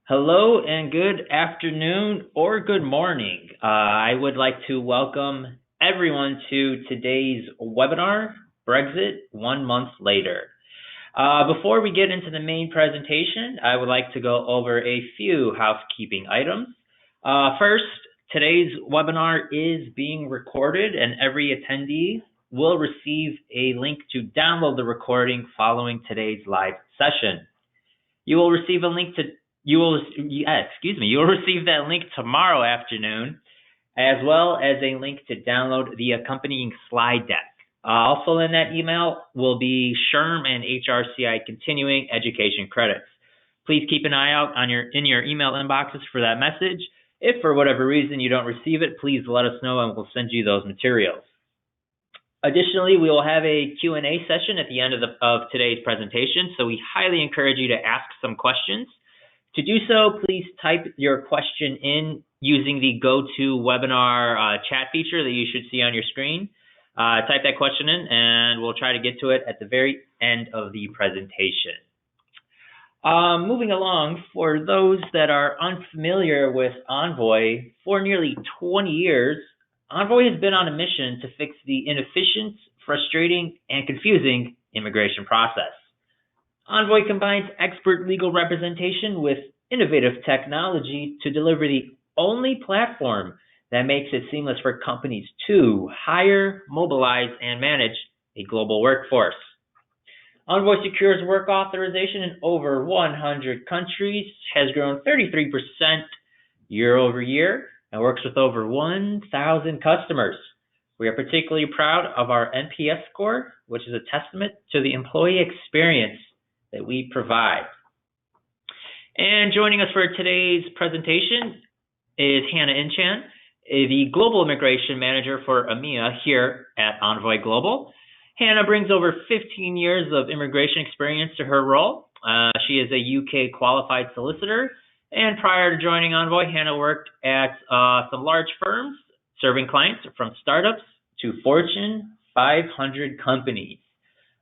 Hello and good afternoon or good morning. I would like to welcome everyone to today's webinar, Brexit 1 month later. Before we get into the main presentation, I would like to go over a few housekeeping items. First, today's webinar is being recorded and every attendee will receive a link to download the recording following today's live session. You will receive a link to you will receive that link tomorrow afternoon, as well as a link to download the accompanying slide deck. Also in that email will be SHRM and HRCI continuing education credits. Please keep an eye out in your email inboxes for that message. If for whatever reason you don't receive it, please let us know and we'll send you those materials. Additionally, we will have a Q&A session at the end of today's presentation, so we highly encourage you to ask some questions. To do so, please type your question in using the GoToWebinar chat feature that you should see on your screen. Type that question in, and we'll try to get to it at the very end of the presentation. Moving along, for those that are unfamiliar with Envoy, for nearly 20 years, Envoy has been on a mission to fix the inefficient, frustrating, and confusing immigration process. Envoy combines expert legal representation with innovative technology to deliver the only platform that makes it seamless for companies to hire, mobilize, and manage a global workforce. Envoy secures work authorization in over 100 countries, has grown 33% year over year, and works with over 1,000 customers. We are particularly proud of our NPS score, which is a testament to the employee experience that we provide. And joining us for today's presentation is Hannah Inchan, the Global Immigration Manager for EMEA here at Envoy Global. Hannah brings over 15 years of immigration experience to her role. She is a UK qualified solicitor, and prior to joining Envoy, Hannah worked at some large firms serving clients from startups to Fortune 500 companies.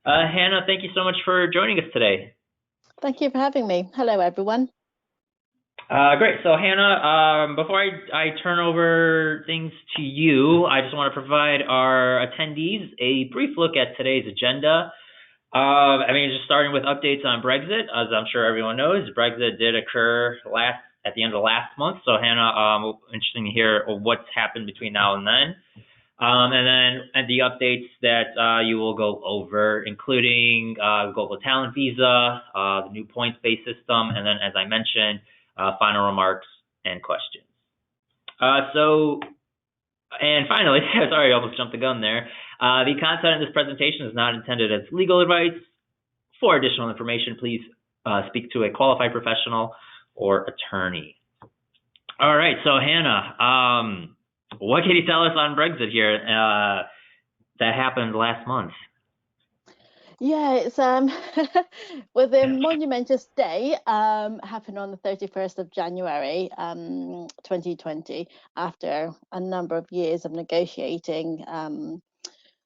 Hannah, thank you so much for joining us today. Thank you for having me. Hello, everyone. Great. So, Hannah, before I turn over things to you, I just want to provide our attendees a brief look at today's agenda. Just starting with updates on Brexit. As I'm sure everyone knows, Brexit did occur at the end of last month. So, Hannah, interesting to hear what's happened between now and then. And then the updates that you will go over, including global talent visa, the new points-based system, and then, as I mentioned, final remarks and questions. And finally, sorry, I almost jumped the gun there. The content of this presentation is not intended as legal advice. For additional information, please speak to a qualified professional or attorney. All right, so Hannah, what can you tell us on Brexit here that happened last month? Yeah, it's well, the monumentous day happened on the 31st of January 2020 after a number of years of negotiating.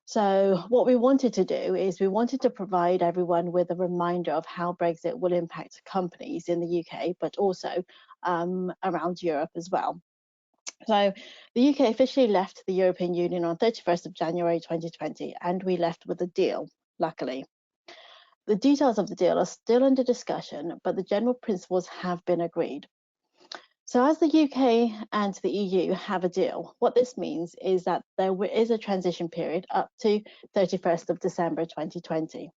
So what we wanted to do is we wanted to provide everyone with a reminder of how Brexit will impact companies in the UK, but also around Europe as well. So the UK officially left the European Union on 31st of January 2020, and we left with a deal, luckily. The details of the deal are still under discussion, but the general principles have been agreed. So as the UK and the EU have a deal, what this means is that there is a transition period up to 31st of December 2020.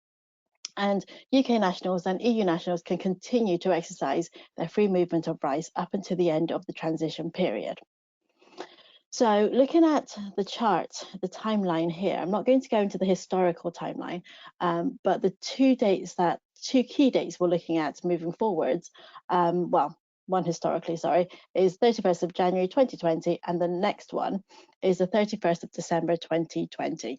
And UK nationals and EU nationals can continue to exercise their free movement of rights up until the end of the transition period. So looking at the chart, the timeline here, I'm not going to go into the historical timeline, but the two key dates we're looking at moving forwards, one historically, is 31st of January 2020, and the next one is the 31st of December 2020.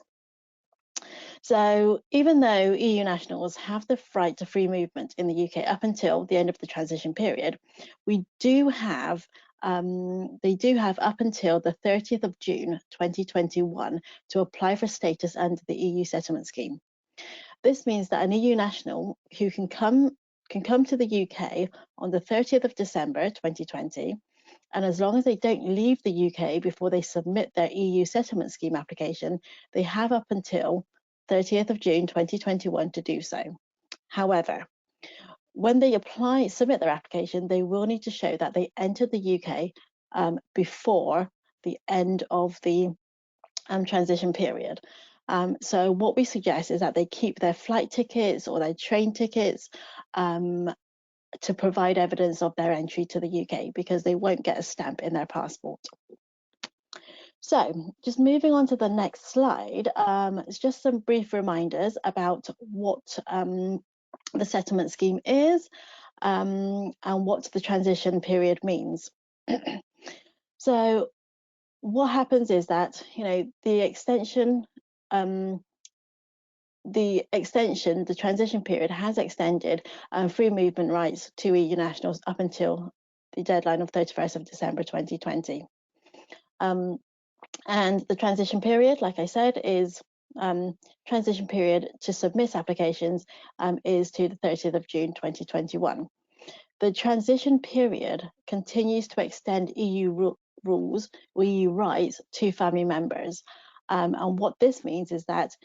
So even though EU nationals have the right to free movement in the UK up until the end of the transition period, they do have up until the 30th of June 2021 to apply for status under the EU settlement scheme. This means that an EU national who can come can come to the UK on the 30th of December 2020, and as long as they don't leave the UK before they submit their EU settlement scheme application, they have up until 30th of June 2021 to do so. However, when they submit their application, they will need to show that they entered the UK before the end of the transition period. So what we suggest is that they keep their flight tickets or their train tickets to provide evidence of their entry to the UK, because they won't get a stamp in their passport. So just moving on to the next slide, it's just some brief reminders about what the settlement scheme is and what the transition period means. So what happens is that, the transition period has extended free movement rights to EU nationals up until the deadline of 31st of December 2020. And the transition period, like I said, is transition period to submit applications is to the 30th of June 2021. The transition period continues to extend EU rules or EU rights to family members. And what this means is that,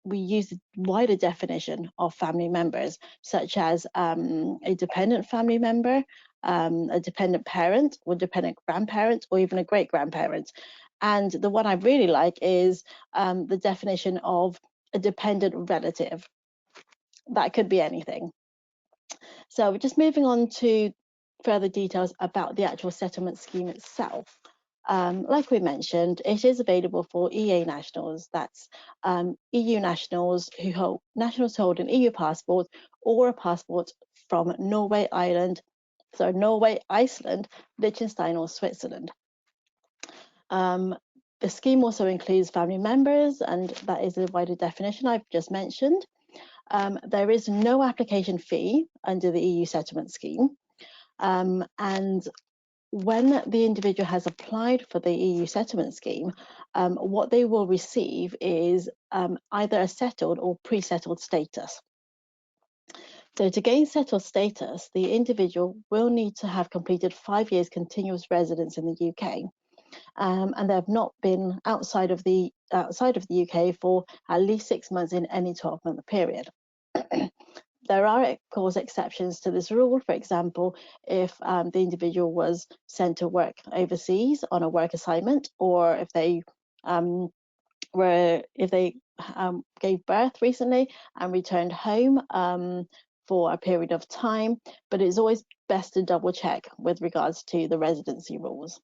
we use a wider definition of family members, such as a dependent family member, a dependent parent or dependent grandparent, or even a great grandparent. And the one I really like is the definition of a dependent relative. That could be anything. So we're just moving on to further details about the actual settlement scheme itself. Like we mentioned, it is available for EA nationals, that's EU nationals who hold an EU passport or a passport from Norway, Iceland, Liechtenstein or Switzerland. The scheme also includes family members, and that is a wider definition I've just mentioned. There is no application fee under the EU settlement scheme. And when the individual has applied for the EU settlement scheme, what they will receive is either a settled or pre-settled status. So to gain settled status, the individual will need to have completed 5 years continuous residence in the UK. And they have not been outside of the UK for at least 6 months in any 12-month period. There are, of course, exceptions to this rule. For example, if the individual was sent to work overseas on a work assignment, or if they gave birth recently and returned home for a period of time. But it's always best to double check with regards to the residency rules.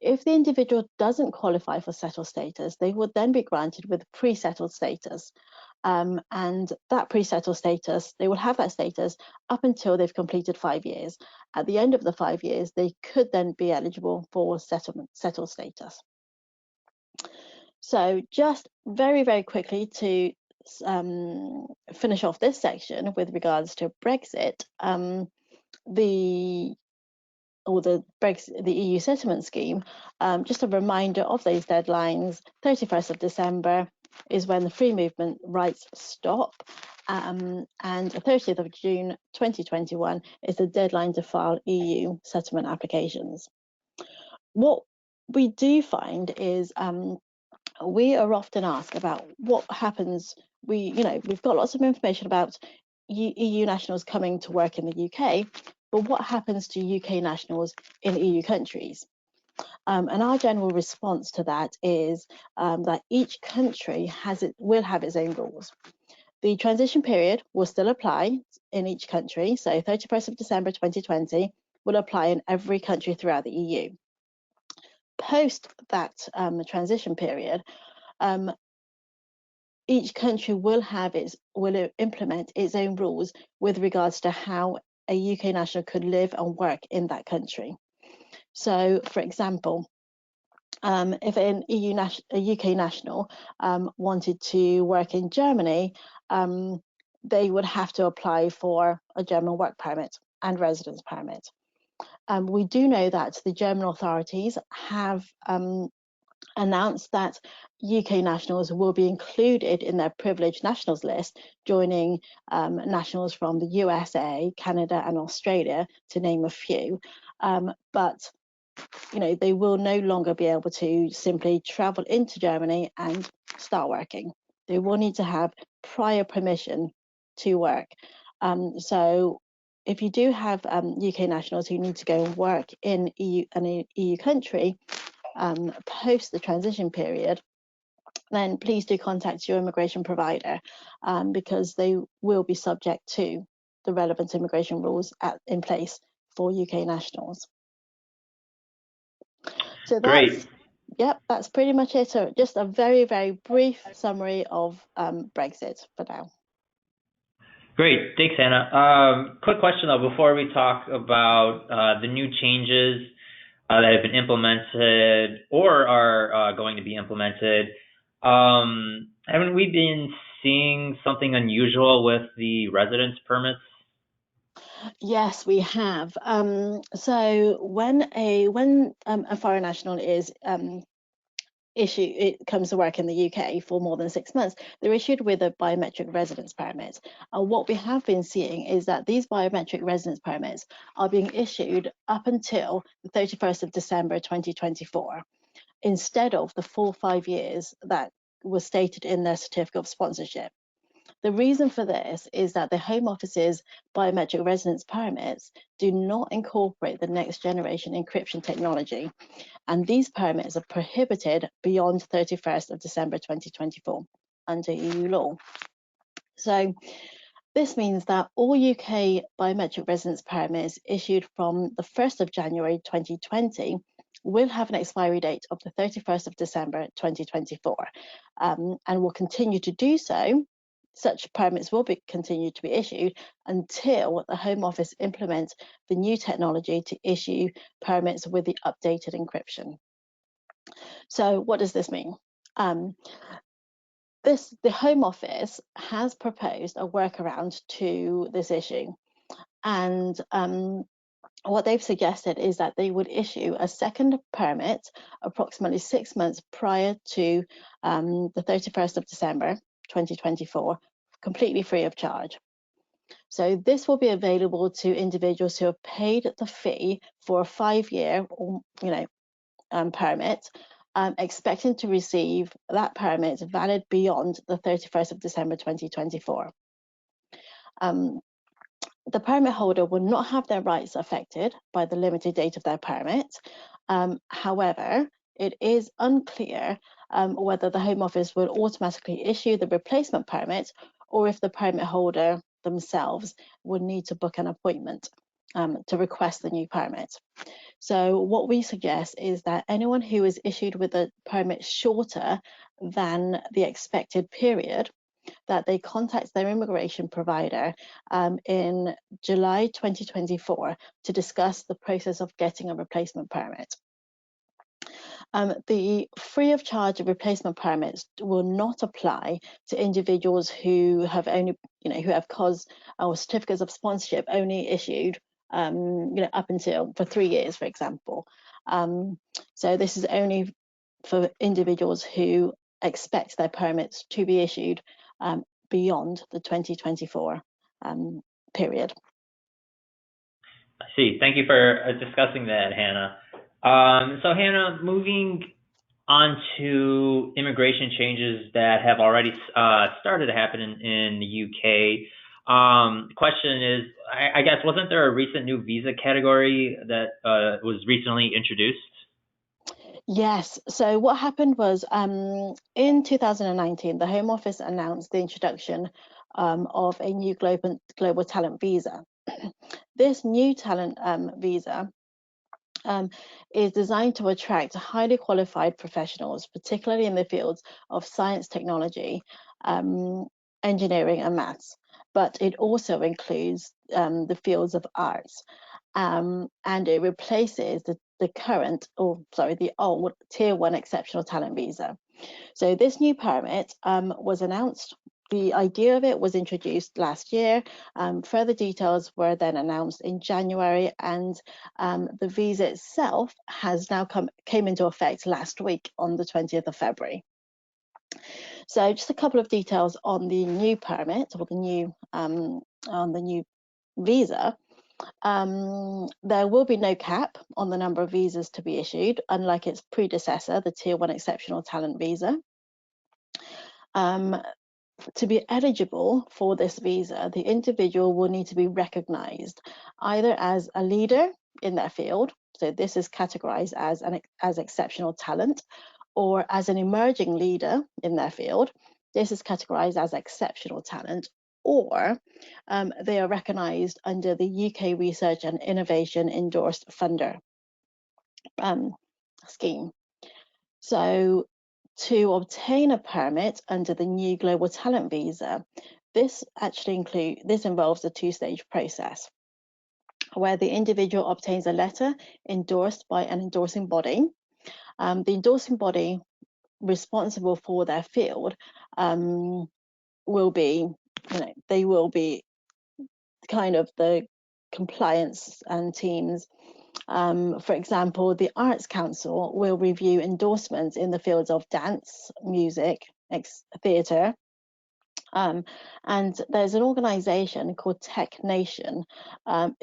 If the individual doesn't qualify for settled status, they would then be granted with pre-settled status. And that pre-settled status, they will have that status up until they've completed 5 years. At the end of the 5 years, they could then be eligible for settled status. So just very, very quickly to finish off this section with regards to Brexit, the EU settlement scheme, just a reminder of those deadlines. 31st of December is when the free movement rights stop, and the 30th of June 2021 is the deadline to file EU settlement applications. What we do find is we are often asked about what happens. We've got lots of information about EU nationals coming to work in the UK, but what happens to UK nationals in EU countries? And our general response to that is that each country will have its own rules. The transition period will still apply in each country, so 31st of December 2020 will apply in every country throughout the EU. Post that transition period, each country will implement its own rules with regards to how a UK national could live and work in that country. So, for example, if a UK national wanted to work in Germany, they would have to apply for a German work permit and residence permit. We do know that the German authorities have announced that UK nationals will be included in their privileged nationals list, joining nationals from the USA, Canada, and Australia, to name a few. But they will no longer be able to simply travel into Germany and start working. They will need to have prior permission to work. So if you do have UK nationals who need to go and work in an EU country post the transition period, then please do contact your immigration provider, because they will be subject to the relevant immigration rules in place for UK nationals. So Great. that's pretty much it. So just a very, very brief summary of Brexit for now. Great. Thanks, Hannah. Quick question, though, before we talk about the new changes that have been implemented or are going to be implemented. Haven't we been seeing something unusual with the residence permits? Yes, we have. So when a foreign national is it comes to work in the UK for more than 6 months, they're issued with a biometric residence permit. And what we have been seeing is that these biometric residence permits are being issued up until the 31st of December 2024, instead of the full 5 years that was stated in their certificate of sponsorship. The reason for this is that the Home Office's biometric residence permits do not incorporate the next generation encryption technology, and these permits are prohibited beyond 31st of December 2024 under EU law. So this means that all UK biometric residence permits issued from the 1st of January 2020 will have an expiry date of the 31st of December 2024, and will continue to do so. Such permits will continue to be issued until the Home Office implements the new technology to issue permits with the updated encryption. So what does this mean? The Home Office has proposed a workaround to this issue, and what they've suggested is that they would issue a second permit approximately 6 months prior to the 31st of December 2024, completely free of charge. So this will be available to individuals who have paid the fee for a 5-year permit, expecting to receive that permit valid beyond the 31st of December 2024. The permit holder will not have their rights affected by the limited date of their permit. However, it is unclear whether the Home Office will automatically issue the replacement permit, or if the permit holder themselves would need to book an appointment to request the new permit. So what we suggest is that anyone who is issued with a permit shorter than the expected period, that they contact their immigration provider in July 2024 to discuss the process of getting a replacement permit. The free of charge replacement permits will not apply to individuals who have only, who have COS or certificates of sponsorship only issued, up until for 3 years, for example. So this is only for individuals who expect their permits to be issued beyond the 2024 period. I see. Thank you for discussing that, Hannah. So Hannah, moving on to immigration changes that have already started to happen in the UK. Question is, I guess, wasn't there a recent new visa category that was recently introduced? Yes. So what happened was in 2019, the Home Office announced the introduction of a new global talent visa. This new talent visa is designed to attract highly qualified professionals, particularly in the fields of science, technology, engineering, and maths. But it also includes the fields of arts, and it replaces the old Tier 1 exceptional talent visa. So this new permit was announced the idea of it was introduced last year. Further details were then announced in January, and the visa itself has now came into effect last week on the 20th of February. So just a couple of details on the new permit, or on the new visa. There will be no cap on the number of visas to be issued, unlike its predecessor, the Tier 1 Exceptional Talent Visa. To be eligible for this visa, the individual will need to be recognized either as a leader in their field, so this is categorized as exceptional talent, or as an emerging leader in their field, this is categorized as exceptional talent, or they are recognized under the UK Research and Innovation Endorsed Funder scheme. So to obtain a permit under the new Global Talent Visa, this involves a two-stage process where the individual obtains a letter endorsed by an endorsing body. The endorsing body responsible for their field will be, they will be kind of the compliance and teams. For example, the Arts Council will review endorsements in the fields of dance, music, theatre, and there's an organisation called Tech Nation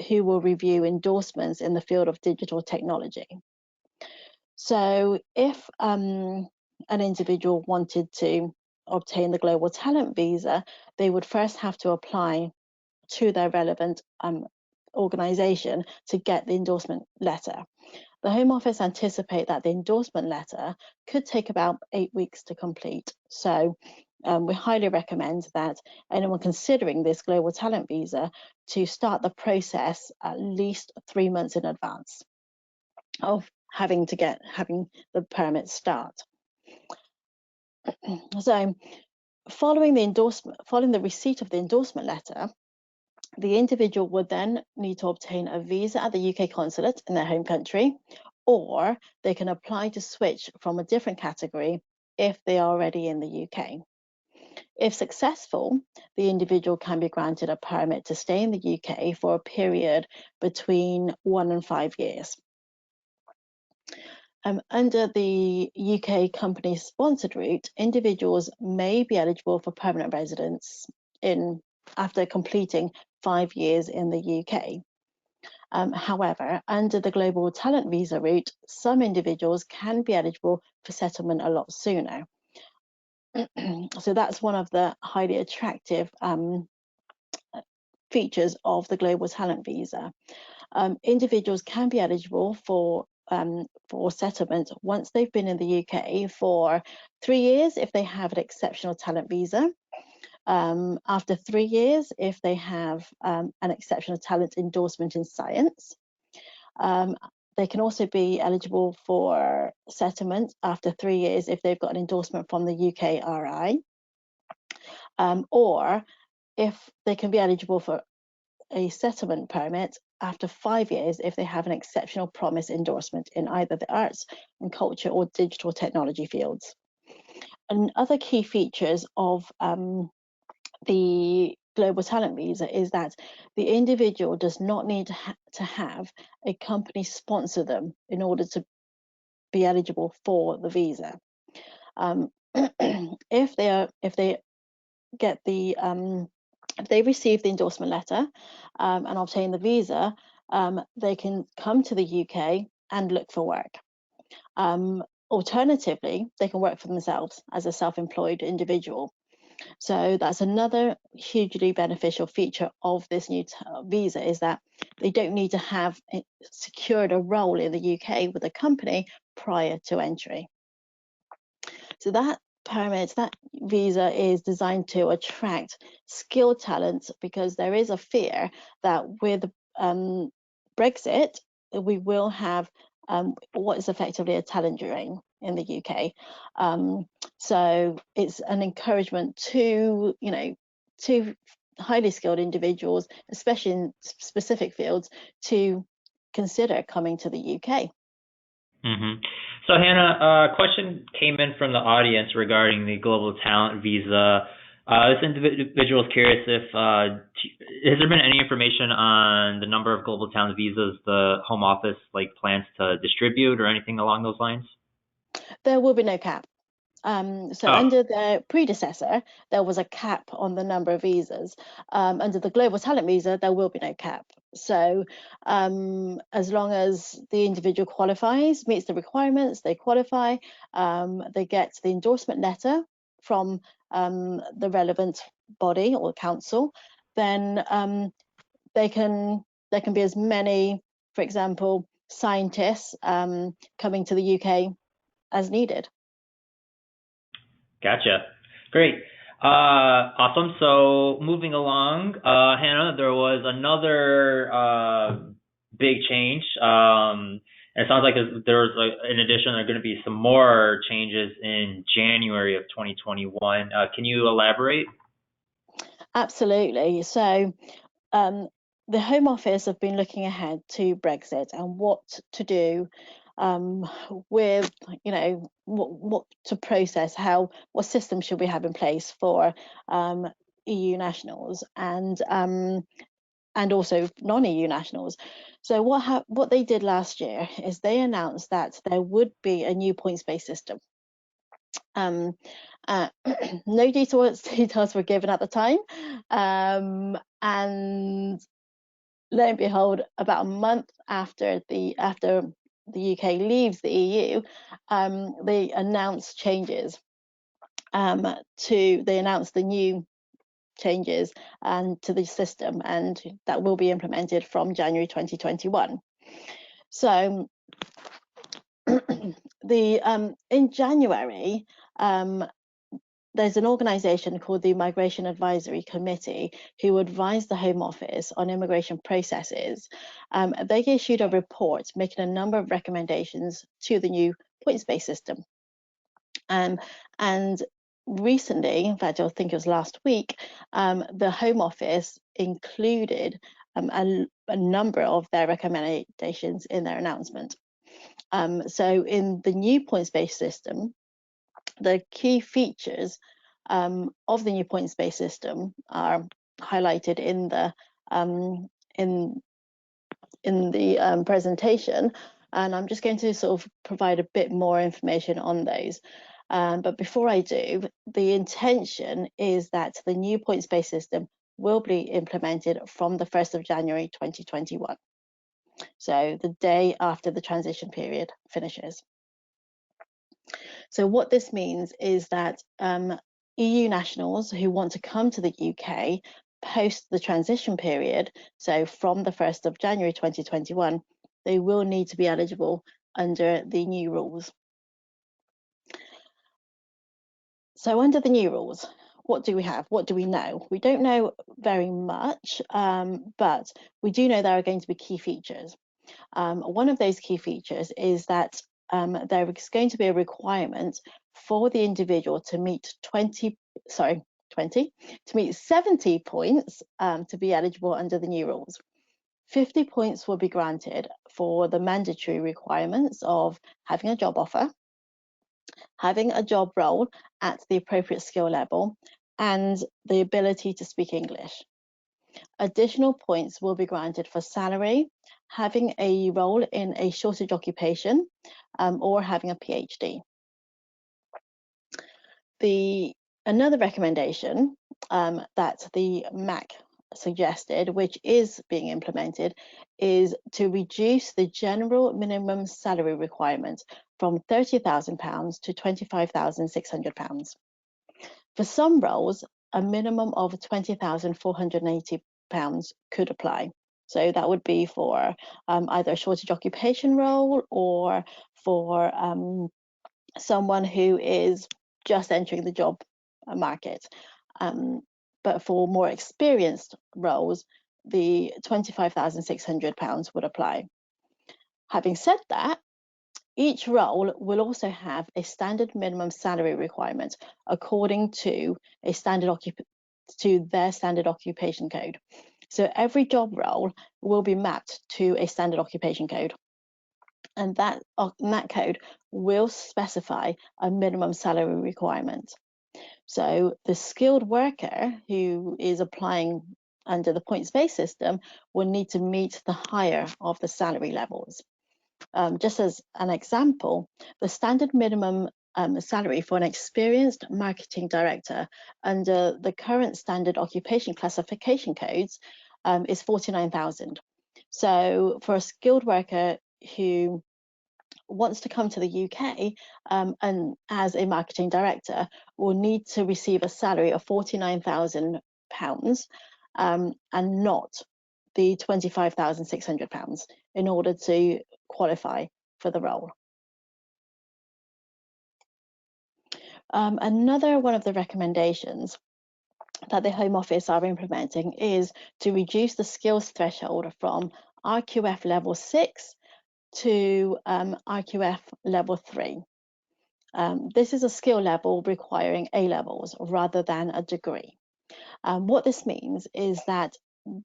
who will review endorsements in the field of digital technology. So if an individual wanted to obtain the Global Talent Visa, they would first have to apply to their relevant organisation to get the endorsement letter. The Home Office anticipate that the endorsement letter could take about 8 weeks to complete. So we highly recommend that anyone considering this Global Talent Visa to start the process at least 3 months in advance of having the permit start. So following the receipt of the endorsement letter, the individual would then need to obtain a visa at the UK consulate in their home country, or they can apply to switch from a different category if they are already in the UK. If successful, the individual can be granted a permit to stay in the UK for a period between 1 and 5 years. Under the UK company sponsored route, individuals may be eligible for permanent residence after completing 5 years in the UK. However, under the Global Talent Visa route, some individuals can be eligible for settlement a lot sooner. So that's one of the highly attractive features of the Global Talent Visa. Individuals can be eligible for settlement once they've been in the UK for 3 years if they have an exceptional talent visa. After 3 years, if they have an exceptional talent endorsement in science. They can also be eligible for settlement after 3 years if they've got an endorsement from the UKRI, or if they can be eligible for a settlement permit after 5 years if they have an exceptional promise endorsement in either the arts and culture or digital technology fields. And other key features of the Global Talent Visa is that the individual does not need to have a company sponsor them in order to be eligible for the visa. If they receive the endorsement letter and obtain the visa, they can come to the UK and look for work. Alternatively, they can work for themselves as a self-employed individual. So that's another hugely beneficial feature of this new visa, is that they don't need to have secured a role in the UK with a company prior to entry. So that visa is designed to attract skilled talent, because there is a fear that with Brexit, we will have what is effectively a talent drain in the UK. So it's an encouragement to highly skilled individuals, especially in specific fields, to consider coming to the UK. Mm-hmm. So Hannah, a question came in from the audience regarding the Global Talent Visa. This individual is curious if has there been any information on the number of global talent visas the Home Office plans to distribute or anything along those lines? There will be no cap. So Oh, under the predecessor, there was a cap on the number of visas. Under the global talent visa, there will be no cap. So as long as the individual qualifies, meets the requirements, they qualify, they get the endorsement letter from the relevant body or council, then there can be as many, for example, scientists coming to the UK as needed. gotcha. Great. Awesome. So moving along, Hannah, there was another big change. And it sounds like in addition, there are going to be some more changes in January of 2021. Can you elaborate? Absolutely. So the Home Office have been looking ahead to Brexit and what to do with, what to process, what system should we have in place for EU nationals and also non-EU nationals. So what they did last year is they announced that there would be a new points-based system. Um, no details were given at the time, and lo and behold, about a month after the UK leaves the EU, they announced changes. They announced the new changes and to the system, and that will be implemented from January 2021. So in January, there's an organisation called the Migration Advisory Committee who advised the Home Office on immigration processes. They issued a report making a number of recommendations to the new points-based system. And recently, in fact, I think it was last week, the Home Office included a number of their recommendations in their announcement. So in the new points-based system, the key features of the new points-based system are highlighted in the presentation, and I'm just going to sort of provide a bit more information on those. But before I do, the intention is that the new points-based system will be implemented from the 1st of January 2021. So the day after the transition period finishes. So what this means is that EU nationals who want to come to the UK post the transition period, so from the 1st of January 2021, they will need to be eligible under the new rules. So under the new rules, what do we have? What do we know? We don't know very much, but we do know there are going to be key features. One of those key features is that there is going to be a requirement for the individual to meet 70 points to be eligible under the new rules. 50 points will be granted for the mandatory requirements of having a job offer, having a job role at the appropriate skill level, and the ability to speak English. Additional points will be granted for salary, having a role in a shortage occupation, or having a PhD. Another recommendation that the MAC suggested, which is being implemented, is to reduce the general minimum salary requirement from £30,000 to £25,600. For some roles, a minimum of £20,480 could apply. So that would be for either a shortage occupation role or for someone who is just entering the job market. But for more experienced roles, the £25,600 would apply. Having said that, each role will also have a standard minimum salary requirement according to their standard occupation code. So every job role will be mapped to a standard occupation code. And that code will specify a minimum salary requirement. So the skilled worker who is applying under the points-based system will need to meet the higher of the salary levels. Just as an example, the standard minimum salary for an experienced marketing director under the current standard occupation classification codes is 49,000. So for a skilled worker who wants to come to the UK and as a marketing director will need to receive a salary of £49,000 and not the £25,600 in order to qualify for the role. Another one of the recommendations that the Home Office are implementing is to reduce the skills threshold from RQF level 6 to RQF level 3. This is a skill level requiring A levels rather than a degree. What this means is that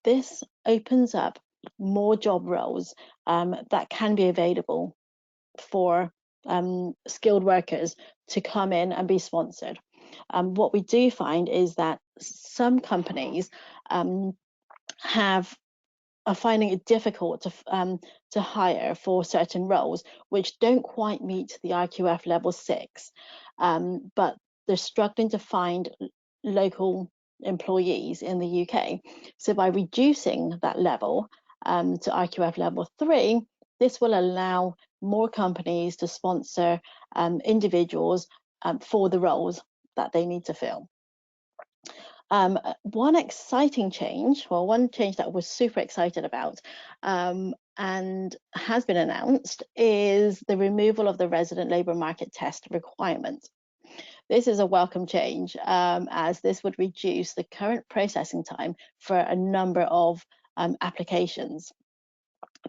this opens up more job roles that can be available for skilled workers to come in and be sponsored. What we do find is that some companies are finding it difficult to hire for certain roles which don't quite meet the RQF level 6, but they're struggling to find local employees in the UK. So by reducing that level to RQF level 3, this will allow more companies to sponsor individuals for the roles that they need to fill. One exciting change, well, one change that we're super excited about and has been announced is the removal of the resident labour market test requirement. This is a welcome change as this would reduce the current processing time for a number of applications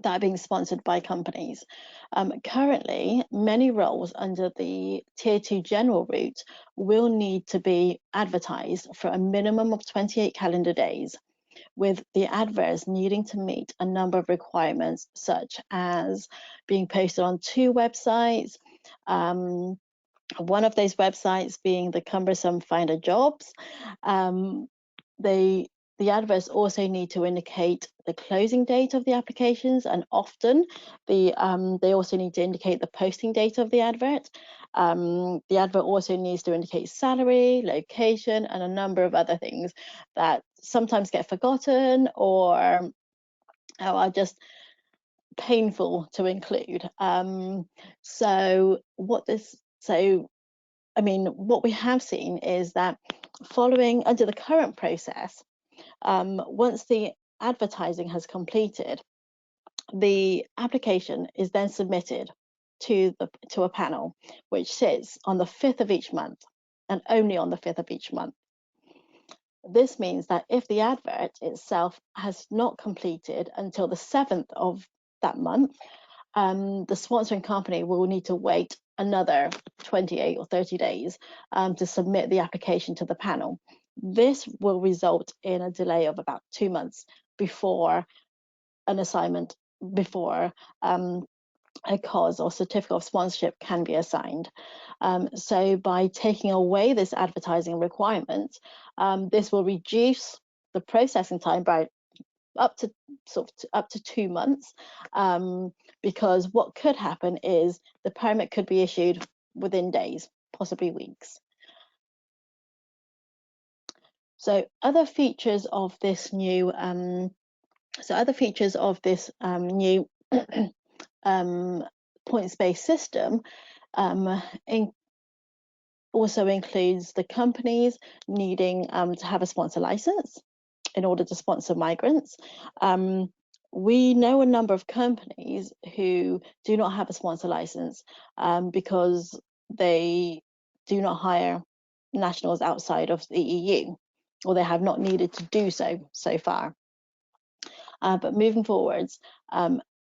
that are being sponsored by companies. Currently, many roles under the Tier 2 general route will need to be advertised for a minimum of 28 calendar days, with the adverts needing to meet a number of requirements, such as being posted on 2 websites, one of those websites being the cumbersome Finder Jobs. The adverts also need to indicate the closing date of the applications, and often they also need to indicate the posting date of the advert. The advert also needs to indicate salary, location, and a number of other things that sometimes get forgotten or are just painful to include. What we have seen is that following under the current process, once the advertising has completed, the application is then submitted to a panel, which sits on the 5th of each month and only on the 5th of each month. This means that if the advert itself has not completed until the 7th of that month, the sponsoring company will need to wait another 28 or 30 days to submit the application to the panel. This will result in a delay of about 2 months before an assignment, before a cause or certificate of sponsorship can be assigned. So by taking away this advertising requirement, this will reduce the processing time by up to 2 months, because what could happen is the permit could be issued within days, possibly weeks. So other features of this new points-based system also includes the companies needing to have a sponsor license in order to sponsor migrants. We know a number of companies who do not have a sponsor license because they do not hire nationals outside of the EU, or they have not needed to do so far. But moving forwards,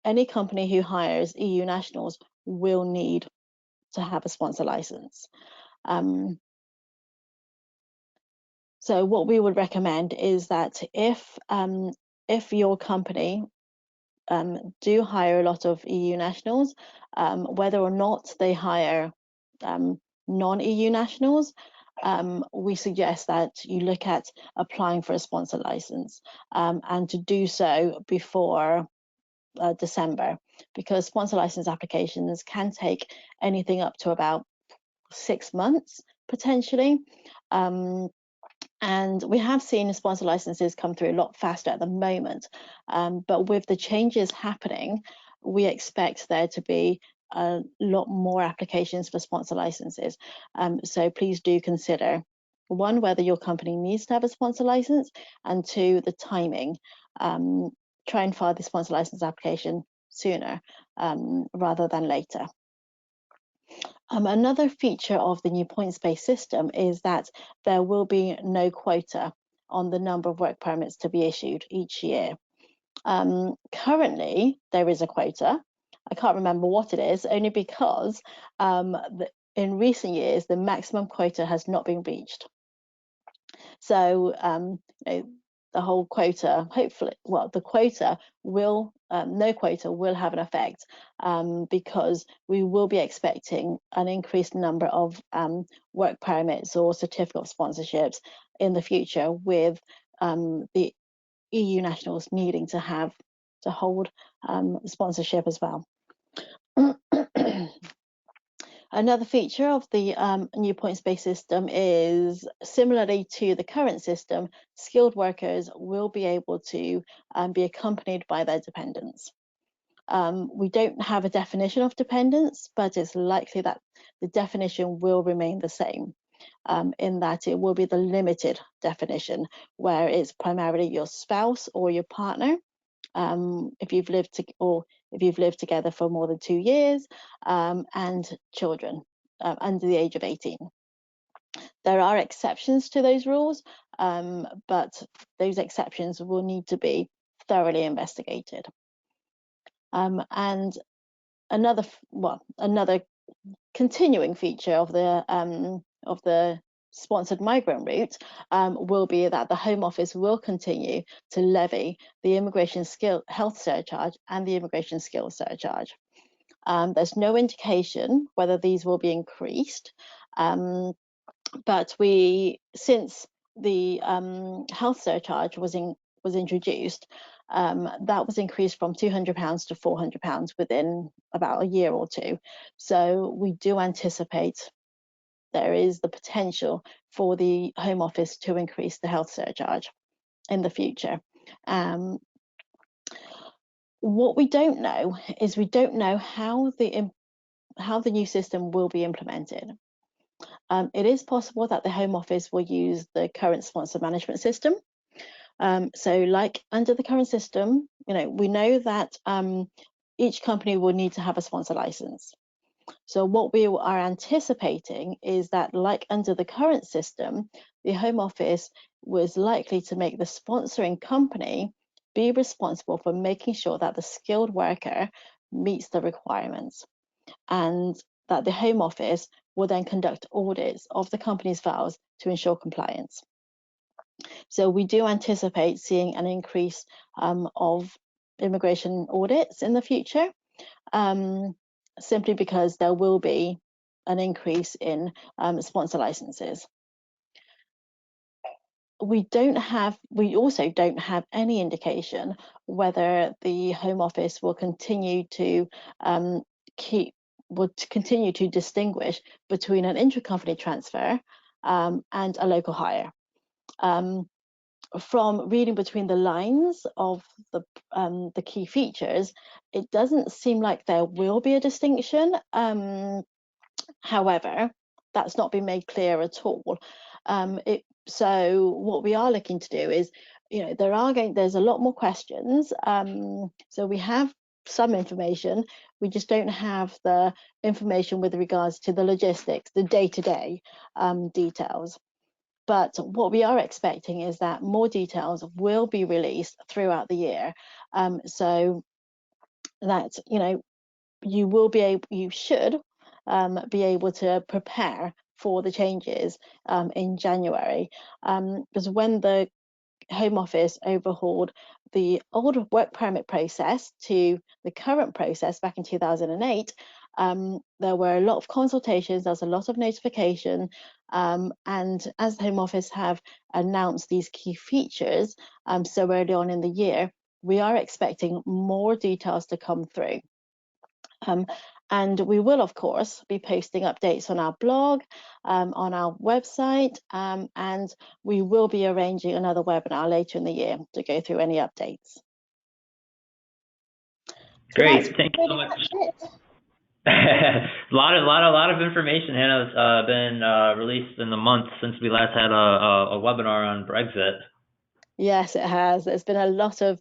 any company who hires EU nationals will need to have a sponsor license. So what we would recommend is that if your company do hire a lot of EU nationals, whether or not they hire non-EU nationals, we suggest that you look at applying for a sponsor license, and to do so before December, because sponsor license applications can take anything up to about 6 months potentially. And we have seen sponsor licenses come through a lot faster at the moment, but with the changes happening, we expect there to be a lot more applications for sponsor licenses. So please do consider, one, whether your company needs to have a sponsor license, and two, the timing. Try and file the sponsor license application sooner rather than later. Another feature of the new points-based system is that there will be no quota on the number of work permits to be issued each year. Currently, there is a quota. I can't remember what it is, only because in recent years, the maximum quota has not been reached. So the whole quota, hopefully, well, the quota will, no quota will have an effect, because we will be expecting an increased number of work permits or certificate of sponsorships in the future, with the EU nationals needing to hold sponsorship as well. Another feature of the new points-based system is, similarly to the current system, skilled workers will be able to be accompanied by their dependents. We don't have a definition of dependents, but it's likely that the definition will remain the same, in that it will be the limited definition, where it's primarily your spouse or your partner, if you've lived together for more than 2 years, and children under the age of 18. There are exceptions to those rules, but those exceptions will need to be thoroughly investigated. And another continuing feature of the sponsored migrant route will be that the Home Office will continue to levy the immigration health surcharge and the immigration skills surcharge. There's no indication whether these will be increased, but since the health surcharge was introduced, that was increased from £200 to £400 within about a year or two. So we do anticipate there is the potential for the Home Office to increase the health surcharge in the future. What we don't know is how the new system will be implemented. It is possible that the Home Office will use the current sponsor management system. So like under the current system, we know that each company will need to have a sponsor license. So what we are anticipating is that, like under the current system, the Home Office was likely to make the sponsoring company be responsible for making sure that the skilled worker meets the requirements, and that the Home Office will then conduct audits of the company's files to ensure compliance. So we do anticipate seeing an increase of immigration audits in the future, simply because there will be an increase in sponsor licenses. We also don't have any indication whether the Home Office will continue to distinguish between an intra-company transfer and a local hire. From reading between the lines of the key features, it doesn't seem like there will be a distinction. However, that's not been made clear at all. So what we are looking to do is, there's a lot more questions. So we have some information, we just don't have the information with regards to the logistics, the day-to-day details. But what we are expecting is that more details will be released throughout the year, so that you should be able to prepare for the changes in January, because when the Home Office overhauled the old work permit process to the current process back in 2008, there were a lot of consultations, there was a lot of notification, And as the Home Office have announced these key features so early on in the year, we are expecting more details to come through. And we will, of course, be posting updates on our blog, on our website, and we will be arranging another webinar later in the year to go through any updates. So Great, thank you so much. a lot of information, Hannah, has been released in the month since we last had a webinar on Brexit. Yes, it has. There's been a lot of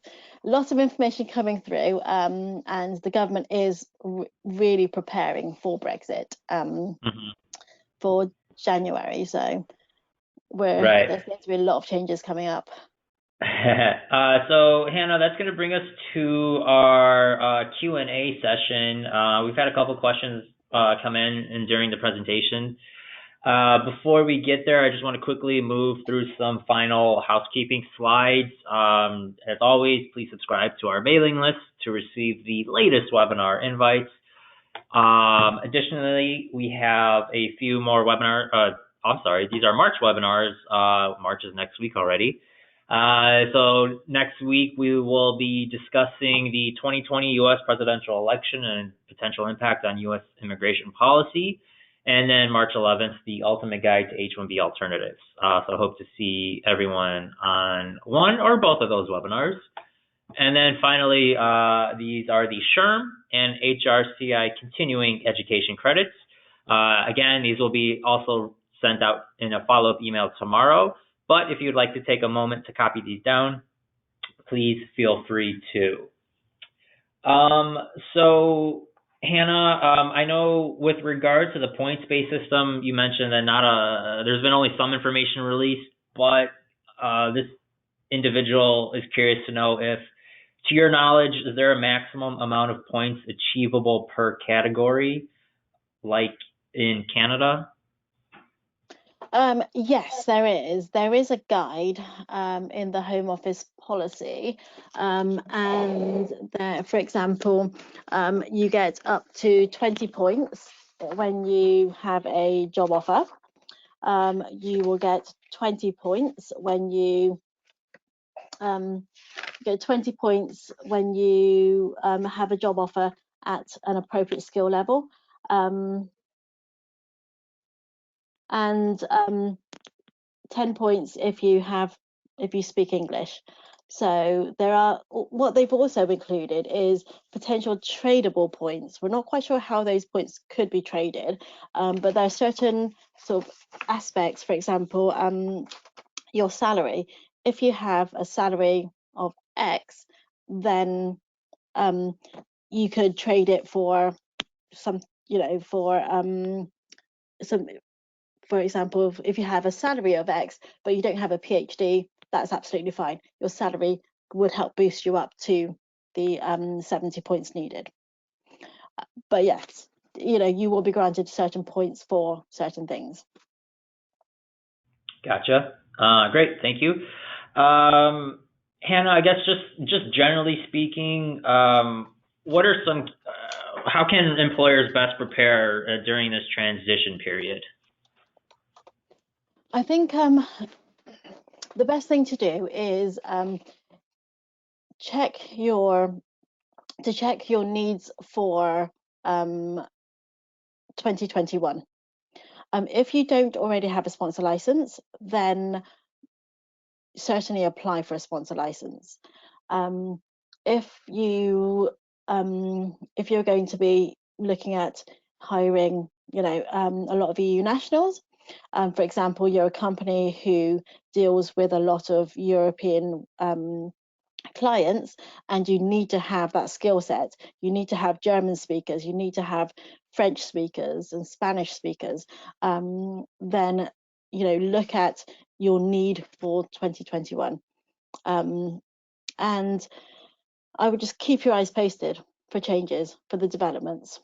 information coming through, and the government is really preparing for Brexit for January. So there's going to be a lot of changes coming up. So Hannah, that's going to bring us to our Q&A session. We've had a couple questions come in during the presentation. Before we get there, I just want to quickly move through some final housekeeping slides. As always, please subscribe to our mailing list to receive the latest webinar invites. Additionally, we have a few more webinars. These are March webinars. March is next week already. So next week we will be discussing the 2020 U.S. presidential election and potential impact on U.S. immigration policy. And then March 11th, the ultimate guide to H-1B alternatives. So I hope to see everyone on one or both of those webinars. And then finally, these are the SHRM and HRCI continuing education credits. Again, these will be also sent out in a follow-up email tomorrow. But if you'd like to take a moment to copy these down, please feel free to. So Hannah, I know with regard to the points-based system, you mentioned that there's been only some information released, but this individual is curious to know if, to your knowledge, is there a maximum amount of points achievable per category, like in Canada? Yes, there is. There is a guide in the Home Office policy, and there, for example, you get up to 20 points when you have a job offer. You will get 20 points when you get 20 points when you have a job offer at an appropriate skill level, and 10 points if you speak English. So what they've also included is potential tradable points. We're not quite sure how those points could be traded, but there are certain sort of aspects. For example, your salary. If you have a salary of X, then you could trade it for some, for example, if you have a salary of X, but you don't have a PhD, that's absolutely fine. Your salary would help boost you up to the 70 points needed. But yes, you will be granted certain points for certain things. Gotcha. Great, thank you. Hannah, I guess just generally speaking, what are some, how can employers best prepare during this transition period? I think the best thing to do is check your needs for 2021. If you don't already have a sponsor license, then certainly apply for a sponsor license. If you're going to be looking at hiring, a lot of EU nationals, for example, you're a company who deals with a lot of European clients, and you need to have that skill set. You need to have German speakers, you need to have French speakers and Spanish speakers. Then look at your need for 2021, and I would just keep your eyes posted for changes, for the developments.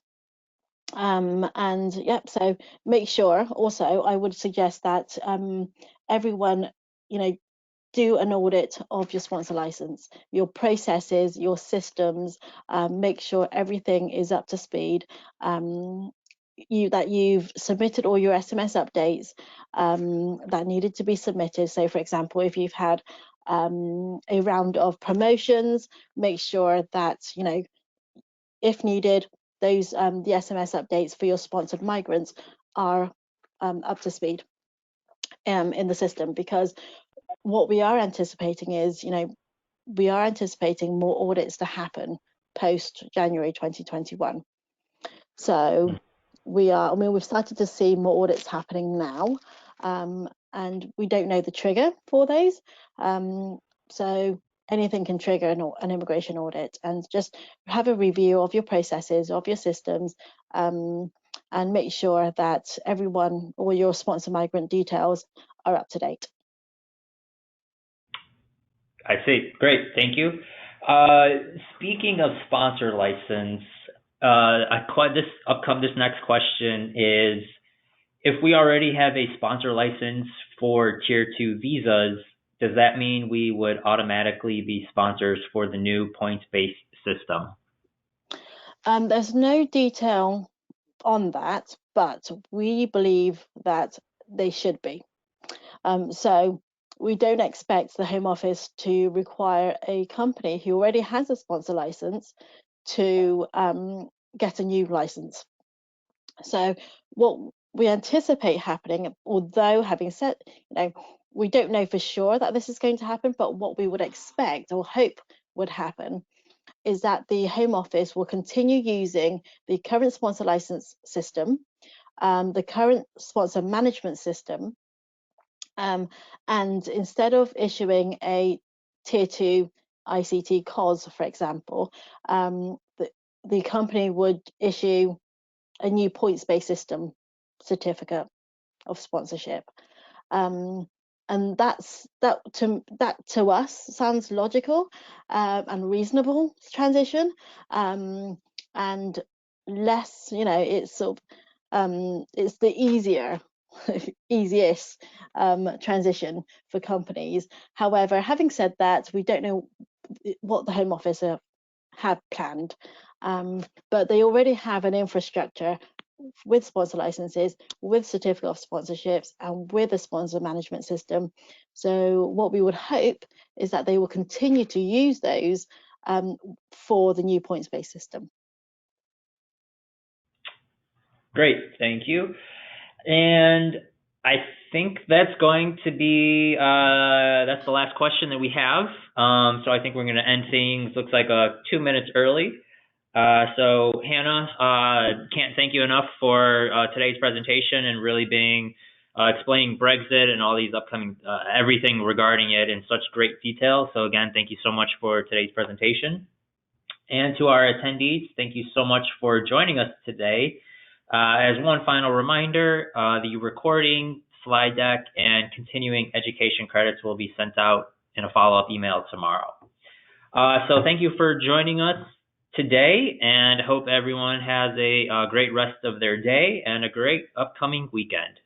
And yep, so make sure also, I would suggest that everyone do an audit of your sponsor license, your processes, your systems, make sure everything is up to speed. you've submitted all your SMS updates that needed to be submitted. So, for example, if you've had a round of promotions, make sure that, if needed, those the SMS updates for your sponsored migrants are up to speed in the system, because what we are anticipating is, we are anticipating more audits to happen post January 2021. So we've started to see more audits happening now, and we don't know the trigger for those. So anything can trigger an immigration audit, and just have a review of your processes, of your systems, and make sure that all your sponsor migrant details are up to date. I see. Great. Thank you. Speaking of sponsor license, this next question is, if we already have a sponsor license for Tier 2 visas, does that mean we would automatically be sponsors for the new points-based system? There's no detail on that, but we believe that they should be. So we don't expect the Home Office to require a company who already has a sponsor license to get a new license. So what we anticipate happening, although having said, we don't know for sure that this is going to happen, but what we would expect or hope would happen is that the Home Office will continue using the current sponsor license system, the current sponsor management system, and instead of issuing a Tier 2 ICT COS, for example, the company would issue a new points-based system certificate of sponsorship. And that to us sounds logical and reasonable transition, and less, it's sort of it's the easiest transition for companies. However, having said that, we don't know what the Home Office have planned, but they already have an infrastructure with sponsor licenses, with certificate of sponsorships, and with a sponsor management system. So what we would hope is that they will continue to use those for the new points-based system. Great, thank you. And I think that's going to be that's the last question that we have. So I think we're going to end things. Looks like 2 minutes early. So Hannah, can't thank you enough for today's presentation and really explaining Brexit and all these upcoming everything regarding it in such great detail. So again, thank you so much for today's presentation. And to our attendees, thank you so much for joining us today. As one final reminder, the recording, slide deck, and continuing education credits will be sent out in a follow-up email tomorrow. So thank you for joining us today, and hope everyone has a great rest of their day and a great upcoming weekend.